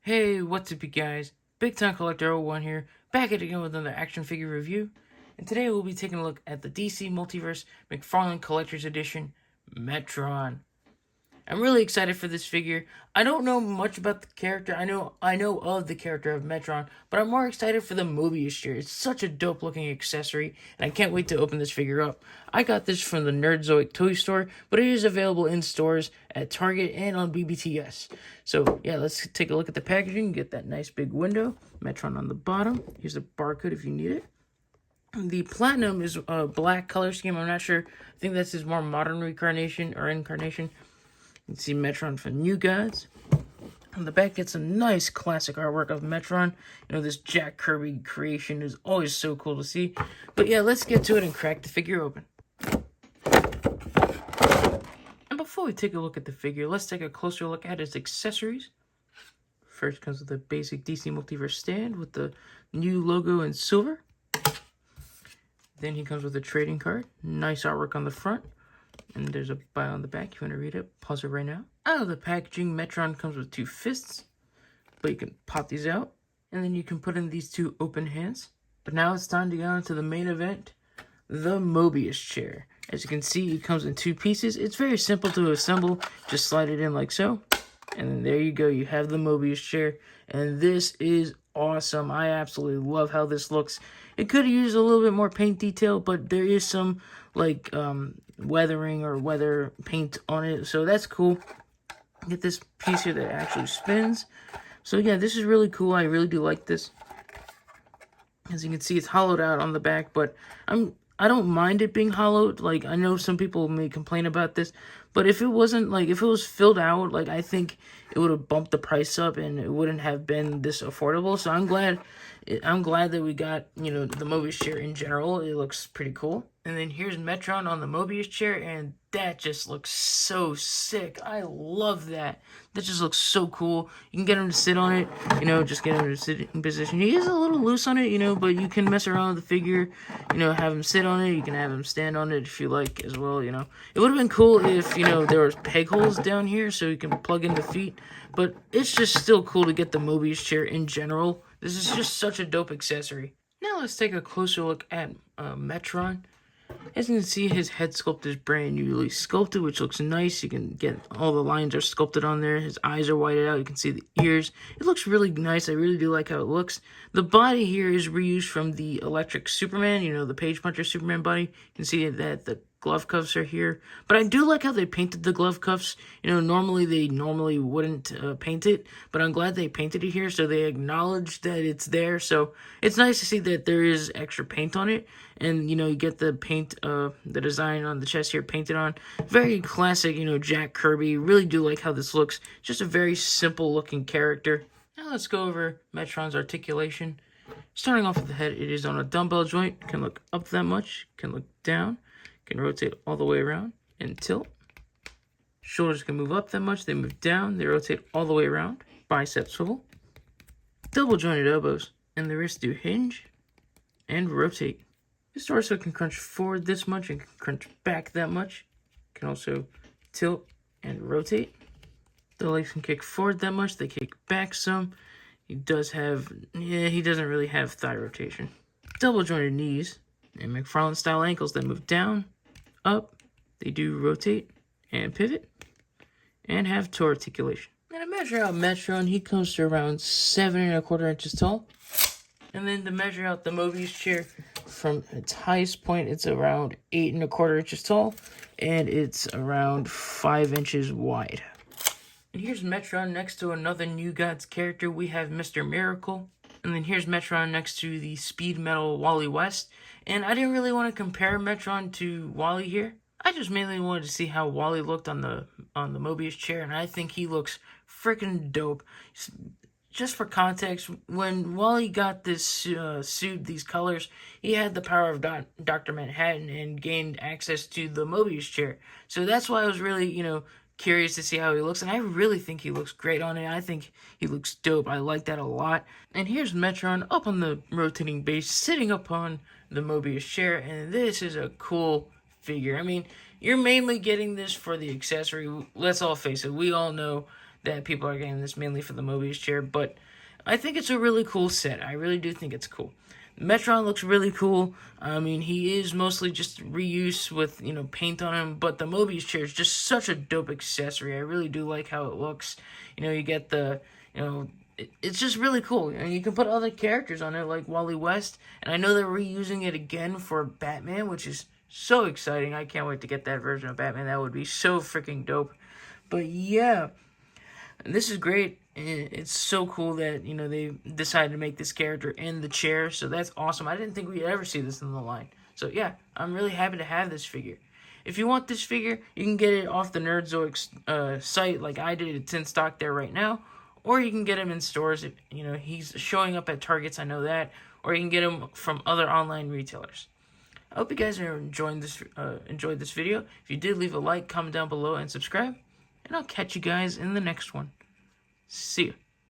Hey, what's up, you guys? Big Time Collector 01 here, back at it again with another action figure review. And today we'll be taking a look at the DC Multiverse McFarlane Collector's Edition Metron. I'm really excited for this figure. I don't know much about the character. I know of the character of Metron, but I'm more excited for the Mobius shirt. It's such a dope looking accessory, and I can't wait to open this figure up. I got this from the Nerdzoic toy store, but it is available in stores at Target and on BBTS. So yeah, let's take a look at the packaging. Get that nice big window. Metron on the bottom. Here's the barcode if you need it. The platinum is a black color scheme. I'm not sure. I think that's his more modern incarnation. You can see Metron for New Gods. On the back, gets a nice classic artwork of Metron. You know, this Jack Kirby creation is always so cool to see. But yeah, let's get to it and crack the figure open. And before we take a look at the figure, let's take a closer look at its accessories. First comes with a basic DC Multiverse stand with the new logo in silver. Then he comes with a trading card. Nice artwork on the front. And there's a bio on the back. If you want to read it, pause it right now. Out of the packaging, Metron comes with two fists, but you can pop these out, and then you can put in these two open hands. But now it's time to get on to the main event, the Mobius chair. As you can see, it comes in two pieces. It's very simple to assemble. Just slide it in like so, and then there you go. You have the Mobius chair, and this is awesome. I absolutely love how this looks. It could have used a little bit more paint detail, but there is some like weathering or weather paint on it, so that's cool. Get this piece here that actually spins. So yeah, this is really cool. I really do like this. As you can see, it's hollowed out on the back, but I don't mind it being hollowed. Like, I know some people may complain about this, but if it wasn't, like, if it was filled out, like, I think it would have bumped the price up and it wouldn't have been this affordable. So I'm glad that we got, you know, the Mobius chair in general. It looks pretty cool. And then here's Metron on the Mobius chair, and that just looks so sick. I love that. That just looks so cool. You can get him to sit on it, you know, just get him to sit in position. He is a little loose on it, you know, but you can mess around with the figure, you know, have him sit on it. You can have him stand on it if you like as well, you know. It would have been cool if, you know, there was peg holes down here so you can plug in the feet, but it's just still cool to get the Mobius chair in general. This is just such a dope accessory. Now let's take a closer look at Metron. As you can see, his head sculpt is brand newly sculpted, which looks nice. You can get all the lines are sculpted on there. His eyes are whited out. You can see the ears. It looks really nice. I really do like how it looks. The body here is reused from the Electric Superman, you know, the Page Puncher Superman body. You can see that the glove cuffs are here. But I do like how they painted the glove cuffs. You know, normally they wouldn't paint it, but I'm glad they painted it here, so they acknowledge that it's there. So it's nice to see that there is extra paint on it. And, you know, you get the paint, the design on the chest here painted on. Very classic, you know, Jack Kirby. Really do like how this looks. Just a very simple looking character. Now let's go over Metron's articulation. Starting off with the head, it is on a dumbbell joint. Can look up that much, can look down, can rotate all the way around and tilt. Shoulders can move up that much, they move down, they rotate all the way around. Bicep swivel. Double jointed elbows, and the wrists do hinge and rotate. His torso can crunch forward this much and can crunch back that much. Can also tilt and rotate. The legs can kick forward that much, they kick back some. He doesn't really have thigh rotation. Double jointed knees and McFarlane style ankles that move down, up. They do rotate and pivot and have toe articulation. And to measure out Metron, he comes to around 7¼ inches tall. And then to measure out the Mobius chair, from its highest point, it's around 8¼ inches tall, and it's around 5 inches wide. And here's Metron next to another New Gods character. We have Mr. Miracle. And then here's Metron next to the Speed Metal Wally West. And I didn't really want to compare Metron to Wally here. I just mainly wanted to see how Wally looked on the Mobius chair, and I think he looks freaking dope. Just for context, when Wally got this suit, these colors, he had the power of Dr. Manhattan and gained access to the Mobius chair. So that's why I was really, you know, curious to see how he looks, and I really think he looks great on it. I think he looks dope. I like that a lot. And here's Metron up on the rotating base, sitting up on the Mobius chair, and this is a cool figure. I mean, you're mainly getting this for the accessory. Let's all face it. We all know that people are getting this mainly for the Mobius chair, but I think it's a really cool set. I really do think it's cool. Metron looks really cool. I mean, he is mostly just reuse with, paint on him, but the Mobius chair is just such a dope accessory. I really do like how it looks. You get the, it's just really cool. And you can put other characters on it, like Wally West, and I know they're reusing it again for Batman, which is so exciting. I can't wait to get that version of Batman. That would be so freaking dope. But yeah, this is great. It's so cool that, they decided to make this character in the chair. So that's awesome. I didn't think we'd ever see this in the line. So yeah, I'm really happy to have this figure. If you want this figure, you can get it off the Nerdzoic site like I did. It's in stock there right now. Or you can get him in stores. If, he's showing up at Targets, I know that. Or you can get him from other online retailers. I hope you guys are enjoyed this video. If you did, leave a like, comment down below, and subscribe. And I'll catch you guys in the next one. See ya.